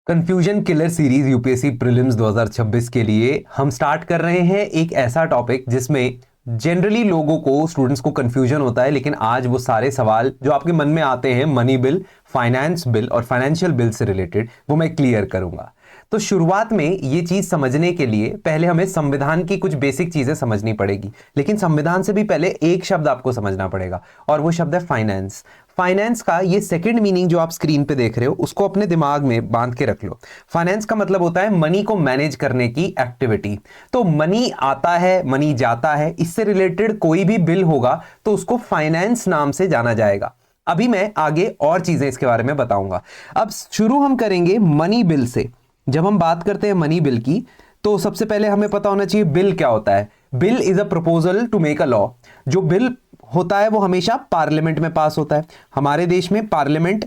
Confusion killer series UPSC prelims 2026 के लिए हम स्टार्ट कर रहे हैं एक ऐसा टॉपिक जिसमें जनरली लोगों को स्टूडेंट्स को कंफ्यूजन होता है, लेकिन आज वो सारे सवाल जो आपके मन में आते हैं मनी बिल, फाइनेंस बिल और फाइनेंशियल बिल से रिलेटेड वो मैं क्लियर करूंगा। तो शुरुआत में ये चीज समझने के लिए पहले हमें संविधान की कुछ बेसिक चीजें समझनी पड़ेगी, लेकिन संविधान से भी पहले एक शब्द आपको समझना पड़ेगा और वो शब्द है फाइनेंस। फाइनेंस का ये सेकंड मीनिंग जो आप स्क्रीन पे देख रहे हो उसको अपने दिमाग में बांध के रख लो। फाइनेंस का मतलब होता है मनी को मैनेज करने की एक्टिविटी। तो मनी आता है, मनी जाता है, इससे रिलेटेड कोई भी बिल होगा तो उसको फाइनेंस नाम से जाना जाएगा। अभी मैं आगे और चीजें इसके बारे में बताऊंगा। अब शुरू हम करेंगे मनी बिल से। जब हम बात करते हैं मनी बिल की तो सबसे पहले हमें पता होना चाहिए बिल क्या होता है। Bill is a proposal to make a law. जो बिल होता है वो हमेशा पार्लियामेंट में पास होता है। हमारे देश में parliament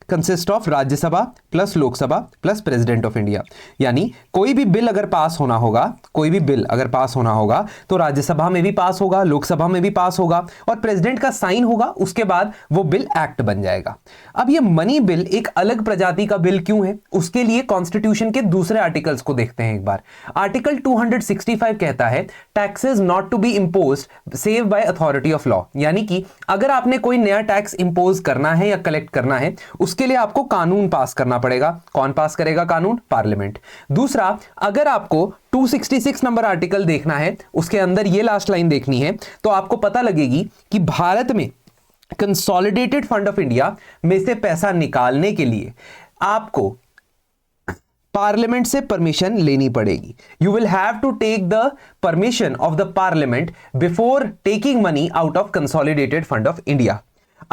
consist of Rajya Sabha plus Lok Sabha plus president of India. यानी कोई भी बिल अगर पास होना होगा, कोई भी बिल अगर पास होना होगा तो राज्यसभा में भी पास होगा, लोकसभा में भी पास होगा और प्रेसिडेंट का साइन होगा, उसके बाद वो बिल एक्ट बन जाएगा। अब ये मनी बिल एक अलग प्रजाति का बिल क्यों है, उसके लिए कॉन्स्टिट्यूशन के दूसरे आर्टिकल्स को देखते हैं एक बार। आर्टिकल 265 कहता है taxes not to be imposed save by authority of law. यानी कि अगर आपने कोई नया टैक्स इंपोज करना है या कलेक्ट करना है उसके लिए आपको कानून पास करना पड़ेगा। कौन पास करेगा कानून? पार्लियामेंट। दूसरा, अगर आपको 266 नंबर आर्टिकल देखना है, उसके अंदर ये लास्ट लाइन देखनी है तो आपको पता लगेगी कि भारत में कंसोलिडेटेड फंड ऑफ इंडिया में से पैसा निकालने के लिए आपको पार्लियामेंट से परमिशन लेनी पड़ेगी। You will have to take the permission of the parliament before taking money out of consolidated fund of India.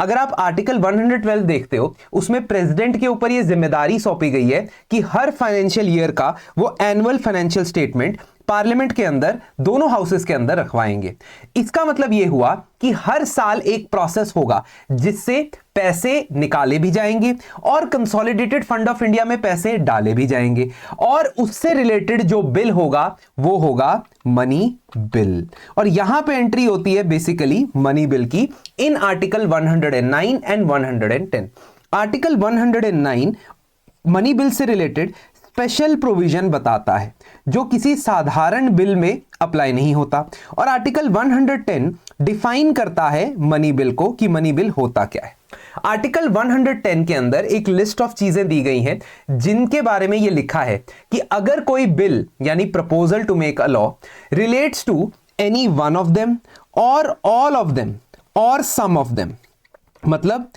अगर आप आर्टिकल 112 देखते हो उसमें प्रेसिडेंट के ऊपर यह जिम्मेदारी सौंपी गई है कि हर फाइनेंशियल ईयर का वो एनुअल फाइनेंशियल स्टेटमेंट पार्लियामेंट के अंदर दोनों हाउसेस के अंदर रखवाएंगे। इसका मतलब यह हुआ कि हर साल एक प्रोसेस होगा जिससे पैसे निकाले भी जाएंगे और कंसोलिडेटेड फंड ऑफ इंडिया में पैसे डाले भी जाएंगे और उससे रिलेटेड जो बिल होगा वो होगा मनी बिल। और यहां पे एंट्री होती है बेसिकली मनी बिल की in article 109 and 110। Article 109 money bill से रिलेटेड स्पेशल प्रोविजन बताता है जो किसी साधारण बिल में अप्लाई नहीं होता। और आर्टिकल 110 डिफाइन करता है मनी बिल को कि मनी बिल होता क्या है। आर्टिकल 110 के अंदर एक लिस्ट ऑफ चीजें दी गई हैं जिनके बारे में यह लिखा है कि अगर कोई बिल यानी proposal to make a law relates to any one of them और ऑल ऑफ देम और सम ऑफ देम, मतलब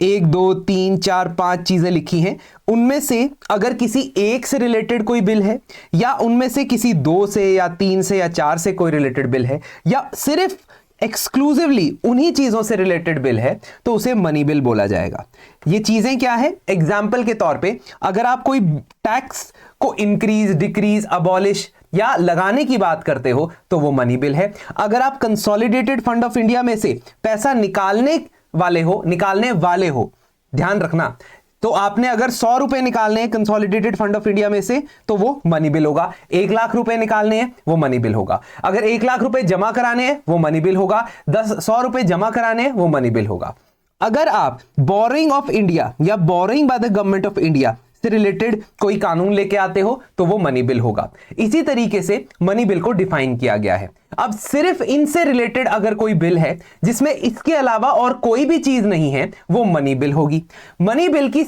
1 2 3 4 5 चीजें लिखी हैं, उनमें से अगर किसी एक से रिलेटेड कोई बिल है या उनमें से किसी 2 से या 3 से या 4 से कोई रिलेटेड बिल है या सिर्फ एक्सक्लूसिवली उन्हीं चीजों से रिलेटेड बिल है तो उसे मनी बिल बोला जाएगा। ये चीजें क्या है? एग्जाम्पल के तौर पे अगर आप कोई टैक्स को इंक्रीज, डिक्रीज, अबॉलिश या लगाने की बात करते हो तो वो मनी बिल है। अगर आप कंसोलिडेटेड फंड ऑफ इंडिया में से पैसा निकालने वाले हो, ध्यान रखना, तो आपने अगर 100 रुपए निकालने हैं कंसोलिडेटेड फंड ऑफ इंडिया में से तो वो मनी बिल होगा। 1 लाख रुपए निकालने हैं वो मनी बिल होगा। अगर 1 लाख रुपए जमा कराने हैं वो मनी बिल होगा। 100 रुपए जमा कराने हैं वो मनी बिल होगा। अगर आप बोरोइंग ऑफ इंडिया या borrowing by the government of India से रिलेटेड कोई कानून लेके आते हो तो वो मनी बिल होगा। इसी तरीके से मनी बिल को डिफाइन किया गया है। अब सिर्फ इनसे रिलेटेड अगर कोई बिल है जिसमें इसके अलावा और कोई भी चीज नहीं है वो मनी बिल होगी। मनी बिल की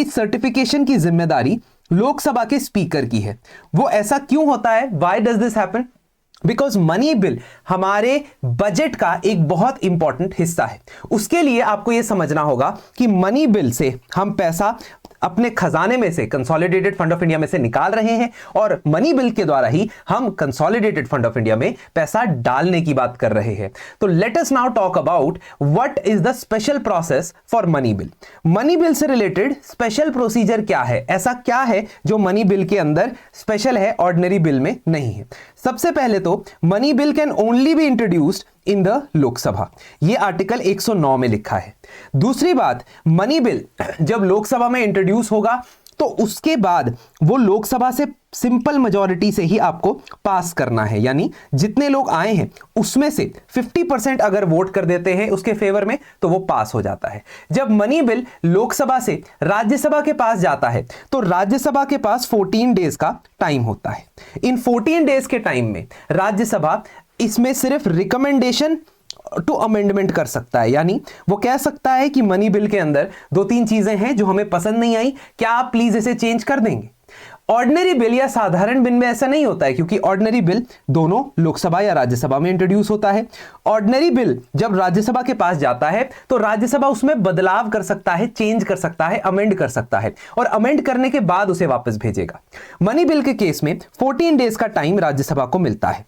सर्टिफिकेशन की जिम्मेदारी लोकसभा के स्पीकर की है। वो ऐसा क्यों होता है? Why does this happen? Because money bill हमारे बजट का एक बहुत इंपॉर्टेंट हिस्सा है। उसके लिए आपको यह समझना होगा कि मनी बिल से हम पैसा अपने खजाने में से, कंसोलिडेटेड फंड ऑफ इंडिया में से निकाल रहे हैं और मनी बिल के द्वारा ही हम कंसोलिडेटेड फंड ऑफ इंडिया में पैसा डालने की बात कर रहे हैं। तो let us now talk about what is the special process for money bill. Money bill से रिलेटेड स्पेशल प्रोसीजर क्या है? ऐसा क्या है जो मनी बिल के अंदर स्पेशल है, ऑर्डिनरी बिल में नहीं है? सबसे पहले तो money bill can only be introduced in the Lok Sabha, ये आर्टिकल 109 में लिखा है। दूसरी बात, मनी बिल जब लोकसभा में इंट्रोड्यूस होगा तो उसके बाद वो लोकसभा से सिंपल मेजॉरिटी से ही आपको पास करना है, यानी जितने लोग आए हैं उसमें से 50% अगर वोट कर देते हैं उसके फेवर में तो वो पास हो जाता है। जब मनी बिल लोकसभा से राज्यसभा के पास जाता है तो राज्यसभा के पास 14 डेज का टाइम होता है। इन 14 डेज के टाइम में राज्यसभा इसमें सिर्फ रिकमेंडेशन टू अमेंडमेंट कर सकता है, यानी वो कह सकता है कि मनी बिल के अंदर 2-3 चीजें हैं जो हमें पसंद नहीं आई, क्या आप प्लीज इसे चेंज कर देंगे। ऑर्डिनरी बिल या साधारण बिल में ऐसा नहीं होता है, क्योंकि ऑर्डिनरी बिल दोनों लोकसभा या राज्यसभा में इंट्रोड्यूस होता है। ऑर्डिनरी बिल जब राज्यसभा के पास जाता है तो राज्यसभा उसमें बदलाव कर सकता है, चेंज कर सकता है, अमेंड कर सकता है और अमेंड करने के बाद उसे वापस भेजेगा। मनी बिल के केस में 14 डेज का टाइम राज्यसभा को मिलता है।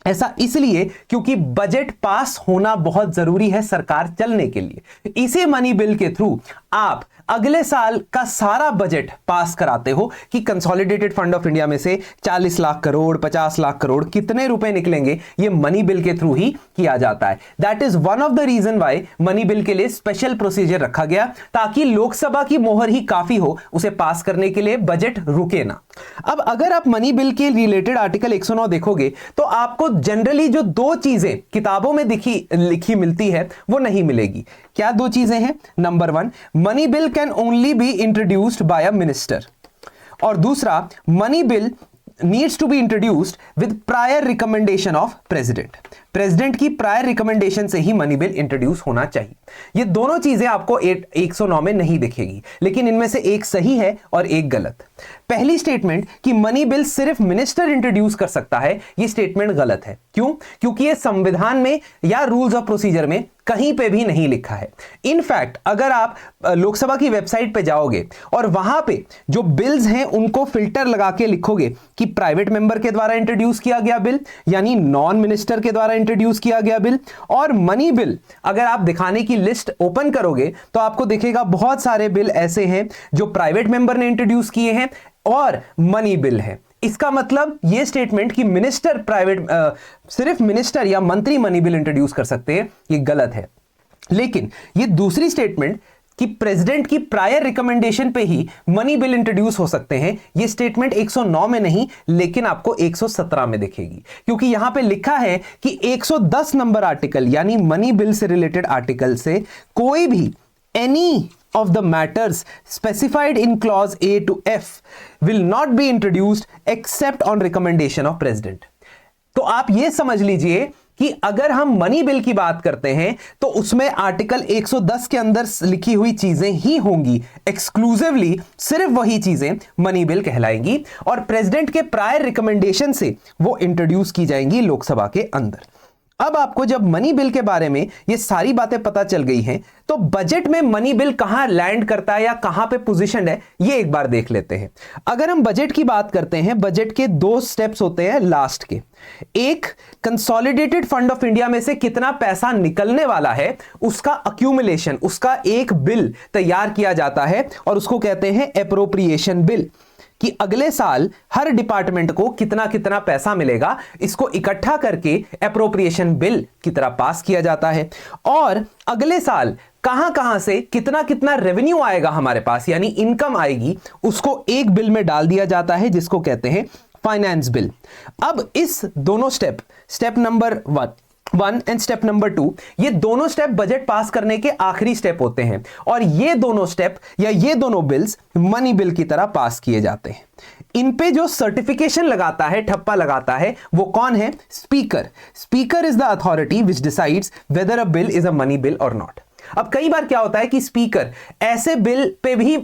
ऐसा इसलिए क्योंकि बजट पास होना बहुत जरूरी है सरकार चलने के लिए। इसी मनी बिल के थ्रू आप अगले साल का सारा बजट पास कराते हो कि कंसोलिडेटेड फंड ऑफ इंडिया में से 40 लाख करोड़, 50 लाख करोड़ कितने रुपए निकलेंगे, ये मनी बिल के थ्रू ही किया जाता है। That is one of the reason why money bill के लिए स्पेशल प्रोसीजर रखा गया, ताकि लोकसभा की मोहर ही काफी हो उसे पास करने के लिए, बजट रुके ना। अब अगर आप मनी बिल के रिलेटेड आर्टिकल 109 देखोगे तो आपको जनरली जो 2 चीजें किताबों में लिखी मिलती है वो नहीं मिलेगी। क्या 2 चीजें हैं? Number 1, money bill can only be introduced by a minister, और दूसरा, money bill needs to be introduced with prior recommendation of president. President की प्रायर रिकमेंडेशन से ही मनी बिल इंट्रोड्यूस होना चाहिए। ये दोनों चीजें आपको 109 में नहीं दिखेगी, लेकिन इनमें से एक सही है और एक गलत। पहली स्टेटमेंट कि मनी बिल सिर्फ मिनिस्टर इंट्रोड्यूस कर सकता है, ये स्टेटमेंट गलत है। क्यों? क्योंकि ये संविधान में या रूल्स ऑफ प्रोसीजर में कहीं पे भी नहीं लिखा है। इनफैक्ट अगर आप लोकसभा की वेबसाइट पे जाओगे और वहां पे जो बिल्स हैं उनको फिल्टर लगा के लिखोगे कि प्राइवेट मेंबर के द्वारा इंट्रोड्यूस किया गया बिल, यानी नॉन मिनिस्टर के द्वारा इंट्रोड्यूस किया गया बिल, और मनी बिल, अगर आप दिखाने की लिस्ट ओपन करोगे तो आपको दिखेगा बहुत सारे बिल ऐसे हैं जो प्राइवेट मेंबर ने इंट्रोड्यूस किए हैं और मनी बिल है। इसका मतलब यह स्टेटमेंट कि मिनिस्टर सिर्फ मिनिस्टर या मंत्री मनी बिल इंट्रोड्यूस कर सकते हैं, ये गलत है। लेकिन ये दूसरी स्टेटमेंट कि प्रेसिडेंट की प्रायर रिकमेंडेशन पे ही मनी बिल इंट्रोड्यूस हो सकते हैं, ये स्टेटमेंट 109 में नहीं लेकिन आपको 117 में दिखेगी, क्योंकि यहां पे लिखा है कि 110 नंबर आर्टिकल यानी मनी बिल से रिलेटेड आर्टिकल से कोई भी any of the matters specified in clause A to F will not be introduced except on recommendation of president। तो आप ये समझ लीजिए कि अगर हम मनी बिल की बात करते हैं तो उसमें आर्टिकल 110 के अंदर लिखी हुई चीजें ही होंगी, एक्सक्लूसिवली सिर्फ वही चीजें मनी बिल कहलाएंगी और प्रेसिडेंट के प्रायर रिकमेंडेशन से वो इंट्रोड्यूस की जाएंगी लोकसभा के अंदर। अब आपको जब मनी बिल के बारे में ये सारी बातें पता चल गई हैं तो बजट में मनी बिल कहां लैंड करता है या कहां पे पोजीशन है ये एक बार देख लेते हैं। अगर हम बजट की बात करते हैं, बजट के 2 स्टेप्स होते हैं लास्ट के। एक, कंसोलिडेटेड फंड ऑफ इंडिया में से कितना पैसा निकलने वाला है उसका अक्यूमुलेशन, उसका एक बिल तैयार किया जाता है और उसको कहते हैं एप्रोप्रिएशन बिल, कि अगले साल हर डिपार्टमेंट को कितना कितना पैसा मिलेगा, इसको इकट्ठा करके एप्रोप्रिएशन बिल की तरह पास किया जाता है। और अगले साल कहां कहां से कितना कितना रेवेन्यू आएगा हमारे पास, यानी इनकम आएगी, उसको एक बिल में डाल दिया जाता है जिसको कहते हैं फाइनेंस बिल। अब इस दोनों step number 1 and step number 2, ये दोनों स्टेप बजट पास करने के आखिरी स्टेप होते हैं और ये दोनों स्टेप या ये दोनों बिल्स मनी बिल की तरह पास किए जाते हैं। इन पे जो सर्टिफिकेशन लगाता है, ठप्पा लगाता है, वो कौन है? Speaker. Speaker is the authority which decides whether a bill is a money bill और नॉट। अब कई बार क्या होता है कि स्पीकर ऐसे बिल पे भी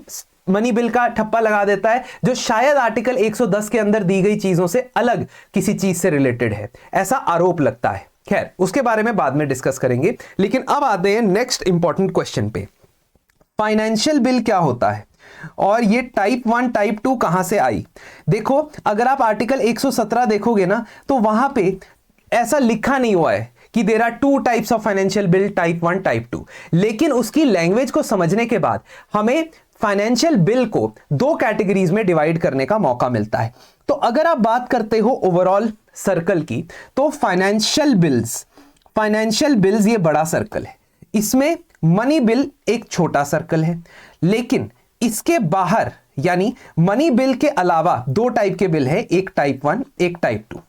मनी बिल का ठप्पा लगा देता है जो शायद आर्टिकल 110 के अंदर दी गई चीजों से अलग किसी चीज से रिलेटेड है, ऐसा आरोप लगता है। खैर, उसके बारे में बाद में डिस्कस करेंगे, लेकिन अब आते हैं नेक्स्ट इंपॉर्टेंट क्वेश्चन पे। फाइनेंशियल बिल क्या होता है और ये टाइप 1 टाइप 2 कहां से आई? देखो, अगर आप आर्टिकल 117 देखोगे ना तो वहां पे ऐसा लिखा नहीं हुआ है कि there are 2 types of financial bill, type 1 type 2, लेकिन उसकी लैंग्वेज को समझने के बाद हमें फाइनेंशियल बिल को 2 कैटेगरीज में डिवाइड करने का मौका मिलता है। तो अगर आप बात करते हो ओवरऑल सर्कल की, तो फाइनेंशियल बिल्स ये बड़ा सर्कल है, इसमें मनी बिल एक छोटा सर्कल है, लेकिन इसके बाहर यानी मनी बिल के अलावा दो टाइप के बिल है, एक टाइप 1 एक टाइप 2।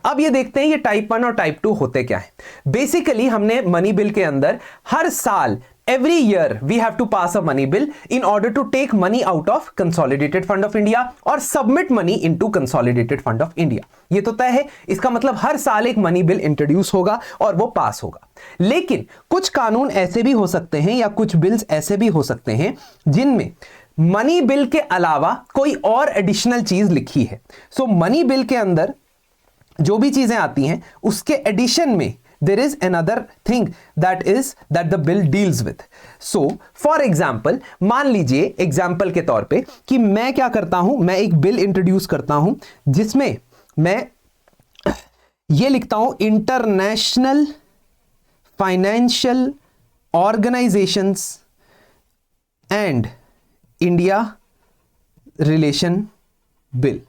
अब ये देखते हैं ये टाइप 1 और टाइप 2 होते क्या है। बेसिकली हमने मनी बिल के अंदर हर साल every year we have to pass a money bill in order to take money out of consolidated fund of India और submit money into consolidated fund of India। ये तो तय है, इसका मतलब हर साल एक मनी बिल इंट्रोड्यूस होगा और वो पास होगा। लेकिन कुछ कानून ऐसे भी हो सकते हैं या कुछ बिल्स ऐसे भी हो सकते हैं जिनमें मनी बिल के अलावा कोई और एडिशनल चीज लिखी है। सो मनी बिल के अंदर जो भी चीजें आती हैं उसके एडिशन में there is another thing that the bill deals with। so for example मान लीजिए एग्जाम्पल के तौर पे कि मैं क्या करता हूं, मैं एक बिल इंट्रोड्यूस करता हूं जिसमें मैं ये लिखता हूं international financial organisations and India relation bill.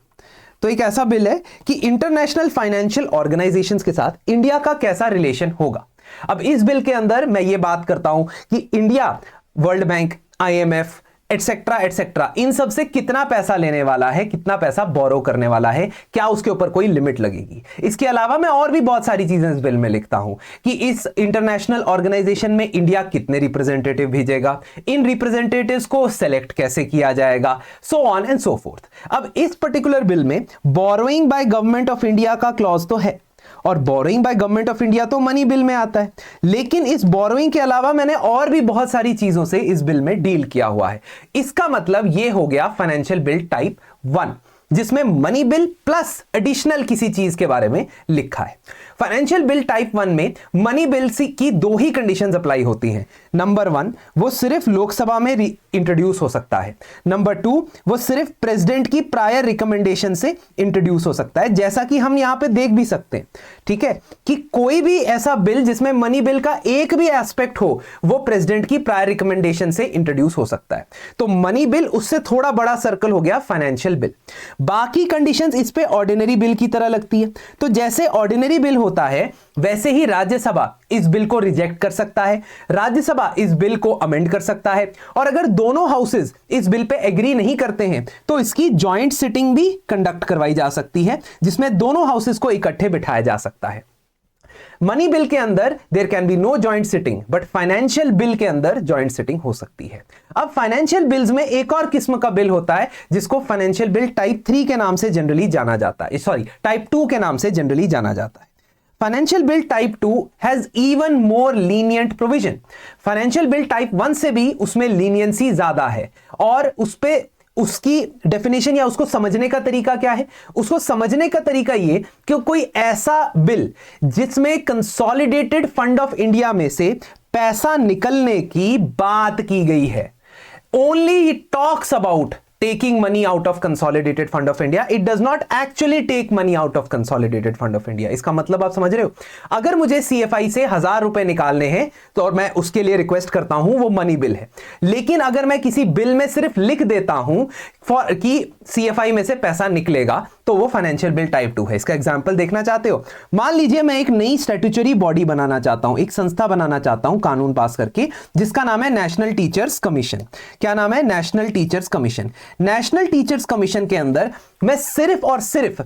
तो एक ऐसा बिल है कि इंटरनेशनल फाइनेंशियल ऑर्गेनाइजेशंस के साथ इंडिया का कैसा रिलेशन होगा। अब इस बिल के अंदर मैं ये बात करता हूं कि India World Bank, IMF etcetera etcetera इन सब से कितना पैसा लेने वाला है, कितना पैसा बोरो करने वाला है, क्या उसके ऊपर कोई लिमिट लगेगी। इसके अलावा मैं और भी बहुत सारी चीजें इस बिल में लिखता हूं कि इस इंटरनेशनल ऑर्गेनाइजेशन में इंडिया कितने रिप्रेजेंटेटिव भेजेगा, इन रिप्रेजेंटेटिव्स को सेलेक्ट कैसे किया जाएगा, so on and so fourth. अब इस पर्टिकुलर बिल में borrowing by government of India का क्लॉज तो है और borrowing by government of India तो मनी बिल में आता है, लेकिन इस बोरोइंग के अलावा मैंने और भी बहुत सारी चीजों से इस बिल में डील किया हुआ है। इसका मतलब ये हो गया फाइनेंशियल बिल टाइप 1 जिसमें मनी बिल प्लस एडिशनल किसी चीज के बारे में लिखा है। फाइनेंशियल बिल टाइप 1 में मनी बिल की दो ही कंडीशंस अप्लाई होती हैं। नंबर 1 वो सिर्फ लोकसभा में इंट्रोड्यूस हो सकता है, नंबर 2 वो सिर्फ प्रेसिडेंट की प्रायर रिकमेंडेशन से इंट्रोड्यूस हो सकता है, जैसा कि हम यहां पे देख भी सकते हैं। ठीक है कि कोई भी ऐसा बिल जिसमें मनी बिल का एक भी एस्पेक्ट हो वो प्रेसिडेंट की प्रायर रिकमेंडेशन से इंट्रोड्यूस हो सकता है। तो मनी बिल उससे थोड़ा बड़ा सर्कल हो गया फाइनेंशियल बिल। बाकी कंडीशंस इस पे ऑर्डिनरी बिल की तरह लगती है। तो जैसे ऑर्डिनरी बिल होता है वैसे ही राज्यसभा इस बिल को रिजेक्ट कर सकता है, राज्यसभा इस बिल को अमेंड कर सकता है, और अगर दोनों हाउसेज इस बिल पे एग्री नहीं करते हैं तो इसकी जॉइंट सिटिंग भी कंडक्ट करवाई जा सकती है जिसमें दोनों हाउसेज को इकट्ठे बिठाया जा सकता है। मनी बिल के अंदर there can be no joint sitting, but financial bill के अंदर जॉइंट सिटिंग हो सकती है। अब फाइनेंशियल बिल्स में एक और किस्म का बिल होता है जिसको फाइनेंशियल बिल टाइप 3 के नाम से जनरली जाना जाता है, सॉरी टाइप 2 के नाम से जनरली जाना जाता है। Financial bill type 2 has even more lenient provision. Financial bill type 1 से भी उसमें लीनियंसी ज्यादा है, और उस पे उसकी डेफिनेशन या उसको समझने का तरीका क्या है? उसको समझने का तरीका ये कि कोई ऐसा बिल जिसमें कंसोलिडेटेड फंड ऑफ इंडिया में से पैसा निकलने की बात की गई है, only it talks about taking money out of consolidated fund of India, it does not actually take money out of consolidated fund of India। इसका मतलब आप समझ रहे हो? अगर मुझे CFI से 1000 रुपए निकालने हैं तो और मैं उसके लिए रिक्वेस्ट करता हूं, वो मनी बिल है। लेकिन अगर मैं किसी बिल में सिर्फ लिख देता हूं कि CFI में से पैसा निकलेगा तो वो फाइनेंशियल बिल टाइप 2 है। इसका एग्जांपल देखना चाहते हो? मान लीजिए मैं एक नई स्टैट्यूटरी बॉडी बनाना चाहता हूं, एक संस्था बनाना चाहता हूं कानून पास करके, जिसका नाम है नेशनल टीचर्स कमीशन। क्या नाम है? National teachers commission. National teachers commission के अंदर मैं सिर्फ और सिर्फ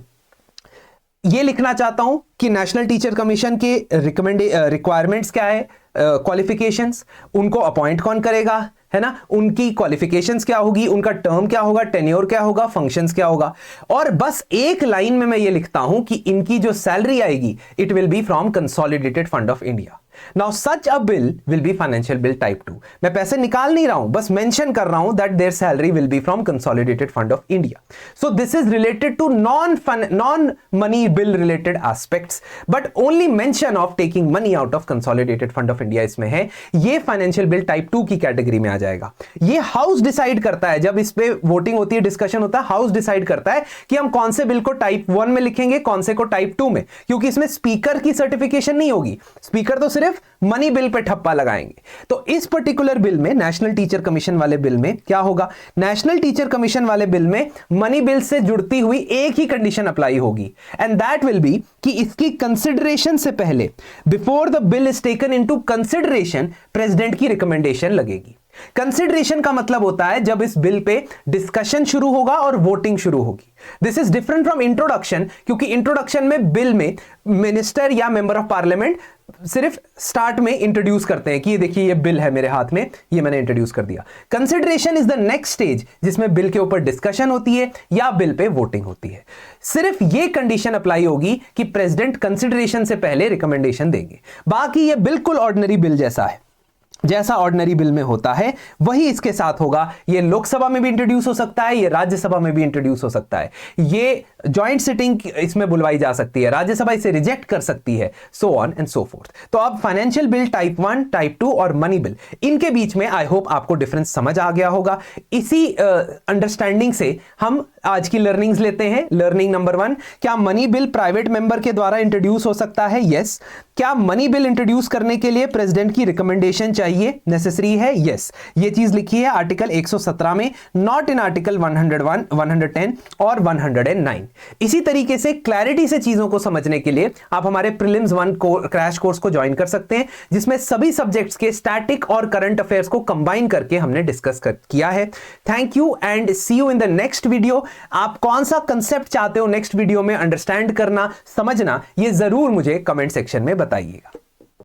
ये लिखना चाहता हूं कि नेशनल टीचर कमीशन के रिक्वायरमेंट्स क्या है, क्वालिफिकेशंस, उनको अपॉइंट कौन करेगा, है ना, उनकी क्वालिफिकेशंस क्या होगी, उनका टर्म क्या होगा, टेन्योर क्या होगा, फंक्शंस क्या होगा, और बस एक लाइन में मैं ये लिखता हूं कि इनकी जो सैलरी आएगी it will be from consolidated fund of India. Now such a bill will be financial bill type 2। मैं पैसे निकाल नहीं रहा हूं, बस मेंशन कर रहा हूं that there salary will be from consolidated fund of India. So this is related to non money bill related aspects, but only mention of taking money out of consolidated fund of India इसमें है। ये financial bill type 2 की category में आ जाएगा। ये house decide करता है, जब इस पे वोटिंग होती है, डिस्कशन होता है, हाउस डिसाइड करता है कि हम कौन से बिल को टाइप 1 में लिखेंगे, कौन से को टाइप 2 में, क्योंकि इसमें स्पीकर की सर्टिफिकेशन नहीं होगी। स्पीकर तो सिर्फ मनी बिल पे ठप्पा लगाएंगे। तो इस पर्टिकुलर बिल में, नेशनल टीचर कमीशन वाले बिल में क्या होगा? नेशनल टीचर कमीशन वाले बिल में मनी बिल से जुड़ती हुई एक ही कंडीशन अप्लाई होगी, एंड दैट विल बी कि इसकी कंसिडरेशन से पहले, before the bill is taken into consideration, president की रिकमेंडेशन लगेगी। कंसिडरेशन का मतलब होता है जब इस बिल पे डिस्कशन शुरू होगा और वोटिंग शुरू होगी। This is different from introduction, क्योंकि इंट्रोडक्शन में बिल में मिनिस्टर या मेंबर ऑफ पार्लियामेंट सिर्फ स्टार्ट में इंट्रोड्यूस करते हैं कि ये देखिए ये बिल है मेरे हाथ में, ये मैंने इंट्रोड्यूस कर दिया। Consideration is the next stage जिसमें बिल के ऊपर डिस्कशन होती है या बिल पे वोटिंग होती है। सिर्फ ये कंडीशन अप्लाई होगी कि प्रेसिडेंट कंसिडरेशन से पहले रिकमेंडेशन देंगे। बाकी ये बिल्कुल ऑर्डिनरी बिल जैसा है, जैसा ऑर्डिनरी बिल में होता है वही इसके साथ होगा। ये लोकसभा में भी इंट्रोड्यूस हो सकता है, ये राज्यसभा में भी इंट्रोड्यूस हो सकता है, ये जॉइंट सिटिंग इसमें बुलवाई जा सकती है, राज्यसभा इसे रिजेक्ट कर सकती है, so on and so fourth. तो अब फाइनेंशियल बिल टाइप 1, टाइप 2 और मनी बिल, इनके बीच में आई होप आपको डिफरेंस समझ आ गया होगा। इसी अंडरस्टैंडिंग से हम आज की लर्निंग्स लेते हैं। लर्निंग नंबर 1, क्या मनी बिल प्राइवेट मेंबर के द्वारा इंट्रोड्यूस हो सकता है? यस। क्या मनी बिल इंट्रोड्यूस करने के लिए प्रेसिडेंट की रिकमेंडेशन चाहिए, नेसेसरी है? यस। ये चीज लिखी है आर्टिकल 117 में, नॉट इन आर्टिकल 101, 110 और 109। इसी तरीके से क्लैरिटी से चीजों को समझने के लिए आप हमारे प्रीलिम्स 1 क्रैश कोर्स को ज्वाइन कर सकते हैं, जिसमें सभी सब्जेक्ट्स के स्टैटिक और करंट अफेयर्स को कंबाइन करके हमने डिस्कस किया है। Thank you and see you in the next video. आप कौन सा कंसेप्ट चाहते हो नेक्स्ट वीडियो में अंडरस्टैंड करना, समझना, ये जरूर मुझे कमेंट सेक्शन में बताइएगा।